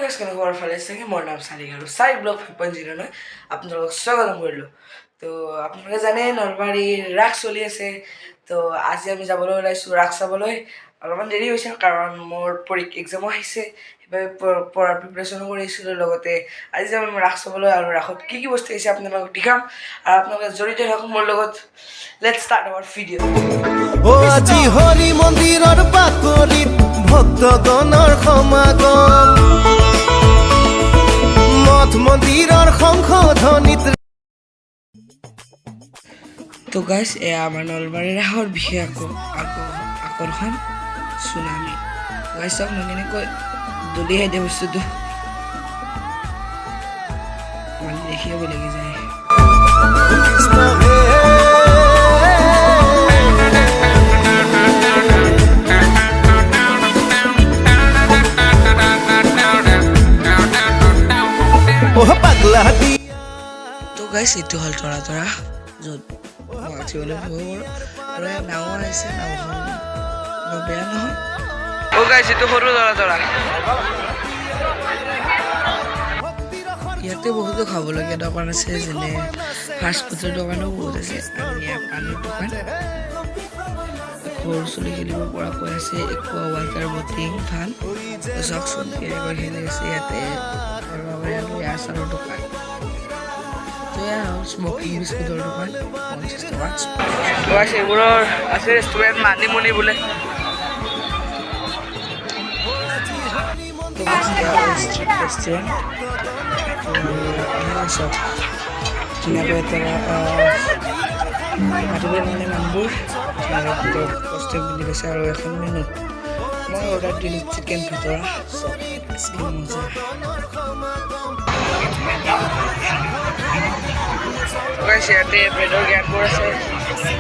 গাইছ কেনেকুৱা ফালে আছে মোৰ নাম চাৰিক আৰু চাৰি ব্লগ 5.0 নহয় আপোনালোকক স্বাগতম কৰিলোঁ। তো আপোনালোকে জানে নলবাৰীৰ ৰাস চলি আছে। তো আজি আমি যাবলৈ ওলাইছোঁ ৰাস চাবলৈ। অলপমান দেৰি হৈছে কাৰণ মোৰ এক্সামো আহিছে, সেইবাবে পঢ়াৰ প্ৰিপাৰেশ্যনো কৰিছিলোঁ। লগতে আজি যাম আমি ৰাস চাবলৈ আৰু ৰাসত কি কি বস্তু আহিছে আপোনালোকক দেখাম আৰু আপোনালোকে জড়িত থাকক মোৰ লগত। Let's start our video'. আজি হৰি মন্দিৰৰ বাকৰিত ভক্তগণৰ সমাগম, মঠ মন্দিৰৰ শংখ ধ্বনিত। তো গাইছ এয়া আমাৰ নলবাৰীৰ ৰাসৰ বিশেষ আকৰ্ষণ চুনামি। গাইছ চাওক মই কেনেকৈ দলিয়াই দিয়া বস্তুটো মানে দেখিব লাগি যায়। তো গাইছ এইটো হ'ল তৰা তৰা, য'ত উঠিবলৈ আৰু ইয়াত ডাঙৰ আহিছে, নাওখন বেয়া নহয়। অ গাইছ এইটো সৰু তৰা তৰা। ইয়াতে বহুতো খাবলগীয়া দোকান আছে, যেনে ফাষ্টফুডৰ দোকানো বহুত আছে আৰু ইয়াৰ পানীৰ দোকান। সৰু চলি খেলিব পৰাকৈ আছে, একুৱা ৱাটাৰ বটিং ভাল। চাওকচোন কেনেকৈ খেলি আছে ইয়াতে। আৰু আমাৰ ইয়াৰ আচাৰৰ দোকান, স্মকিং বিস্কুটৰ দোকান 50 টকা। এইবোৰৰ আছে ৰেষ্টুৰেণ্ট মানিমুনি বোলে। ৰেষ্টুৰেণ্ট চব ধুনীয়াকৈ মাতিবলৈ মানে মানুহবোৰ কষ্ট বুলি কৈছে। আৰু এখন মেনু মই অৰ্ডাৰ দিলোঁ চিকেন ভটোৰা, মজা। ইয়াতে ব্ৰেডৰ জ্ঞানবোৰ আছে,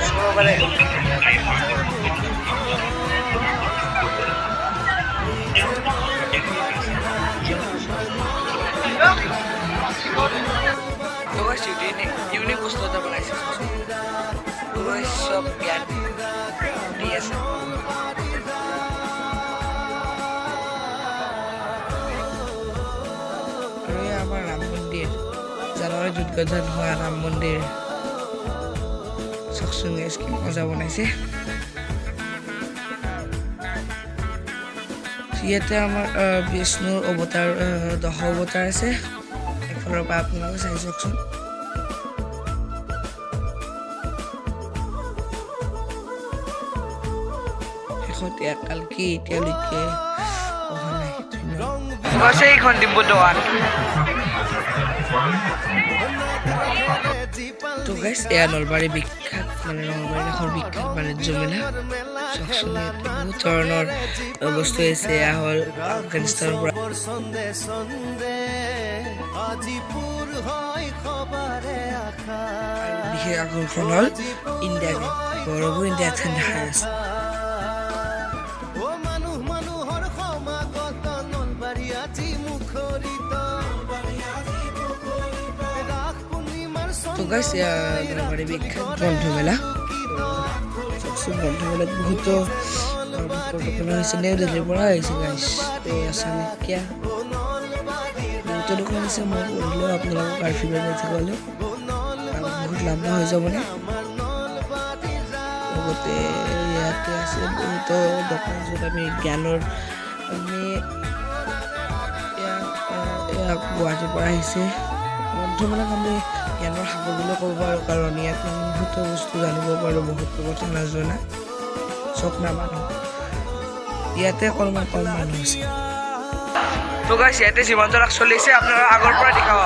চাব পাৰে। ইউনিক বস্তু এটা বনাইছে, চব জ্ঞান দি আছে। আৰু এই আমাৰ ৰাম মন্দিৰ, জানুৱাৰীত উদ্বোধন হোৱা ৰাম মন্দিৰ। চাওকচোন কি মজা বনাইছে। ইয়াতে আমাৰ বিষ্ণুৰ অৱতাৰ 10 অৱতাৰ আছে। এফালৰ পৰা আপোনালোকে চাই চাওকচোন। শেষত কালকি এতিয়ালৈকে অহা নাই। এইখন ডিম্বু দোকান। তো গাইছ এয়া নলবাৰী বিখ্যাত, মানে নলবাৰী ৰাসৰ বিখ্যাত বাণিজ্য মেলা। চাওকচোন ইয়াতে বহুত ধৰণৰ বস্তু আছে। এয়া হ'ল আফগানিস্তানৰ পৰা। বিশেষ আকৰ্ষণ হ'ল ইণ্ডিয়া গেট, বৰবোৰ ইণ্ডিয়া গেট দেখা আছে। তো গাইছ নলবাৰী বিখ্যাত গ্ৰন্থমেলা। চাওকচোন গ্ৰন্থমেলাত বহুতো দোকান হৈছে, নিউ দিল্লীৰ পৰা আহিছে গাইছ। চাণক্যা বহুতো দোকান আছে, মই পঢ়িলেও আপোনালোকক কাৰ্ফিউৰ গ'লে বহুত লাম্বা হৈ যাবনে। লগতে ইয়াতে আছে বহুতো দোকান, য'ত আমি জ্ঞানৰ গুৱাহাটীৰ পৰা আহিছে গ্ৰন্থমেলাক আমি জ্ঞানৰ সাগৰ বুলি ক'ব পাৰোঁ, কাৰণ ইয়াত আমি বহুতো বস্তু জানিব পাৰোঁ, বহুতো কথা নজনা চব নামানো। ইয়াতে অলপমান কম মানুহ আছে। তো গাইছ ইয়াতে জীৱন্ত ৰাস চলিছে, আপোনালোকে আগৰ পৰা দেখাব।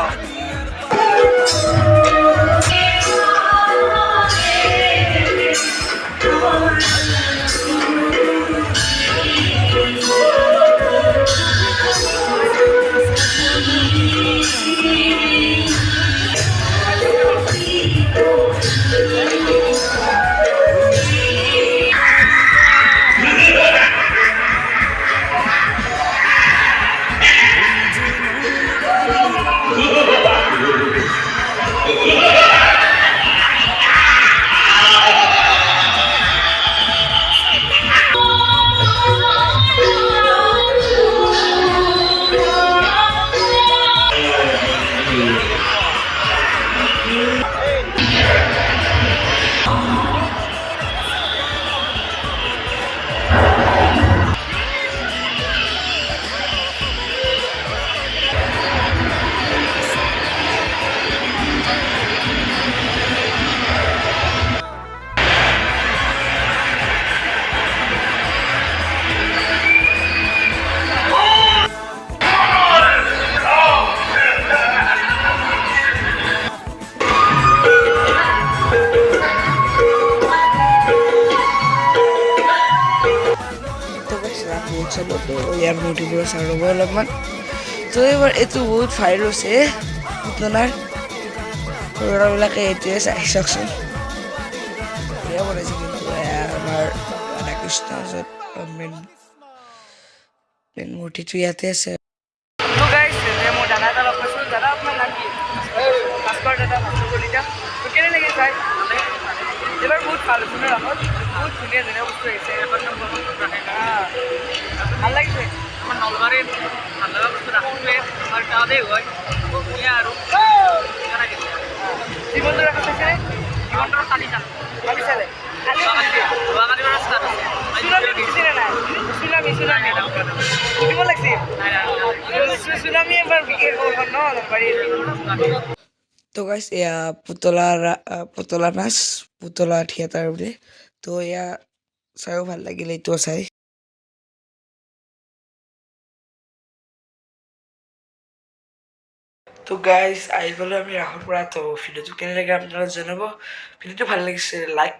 ভিডিঅ'বোৰ চাওঁ ৰ'ব অলপমান তো এইবাৰ এইটো বহুত ভাইৰেল হৈছে পুতলাৰ ল'ৰাবিলাকে এইটোৱে চাই চাওকচোন ধুনীয়া বনাইছে কিন্তু আমাৰ ৰাধাকৃষ্ণ য'ত মেইন মূৰ্তিটো ইয়াতে আছে তো গাইছ মোৰ দাদা এটা লগ পাইছোঁ দাদা আপোনাৰ নাম কি ভাস্কৰ দাদা ভাস্কৰ কলিতা তো কেনে লাগিল চাই এইবাৰ বহুত ভাল হৈছে ন ৰাসত বহুত ধুনীয়া ধুনীয়া বস্তু আহিছে ভাল লাগিছে আমাৰ নলবাৰীত ভাল লগা বস্তু ৰাসটোৱে আমাৰ গাঁৱতে হয় ধুনীয়া আৰু জীৱনটো ৰাখা চাইছেনে জীৱনটোৰ কালি চাল ভাবি চালে যোৱাকালি ৰাস্তা চুনামি দিছেনে নাই চুনামি উঠিব লাগিছিল চুনামি এবাৰ বিশেষ হ'ল ন নলবাৰীৰ তো গাইছ এয়া পুতলা নাচ পুতলা থিয়েটাৰ বুলি তো এয়া চাইও ভাল লাগিল এইটোও চাই তো গাইজ আহি গ'লো আমি ৰাসৰ পৰা তো ভিডিঅ'টো কেনে লাগে আপোনালোকে জনাব ভিডিঅ'টো ভাল লাগিছে লাইক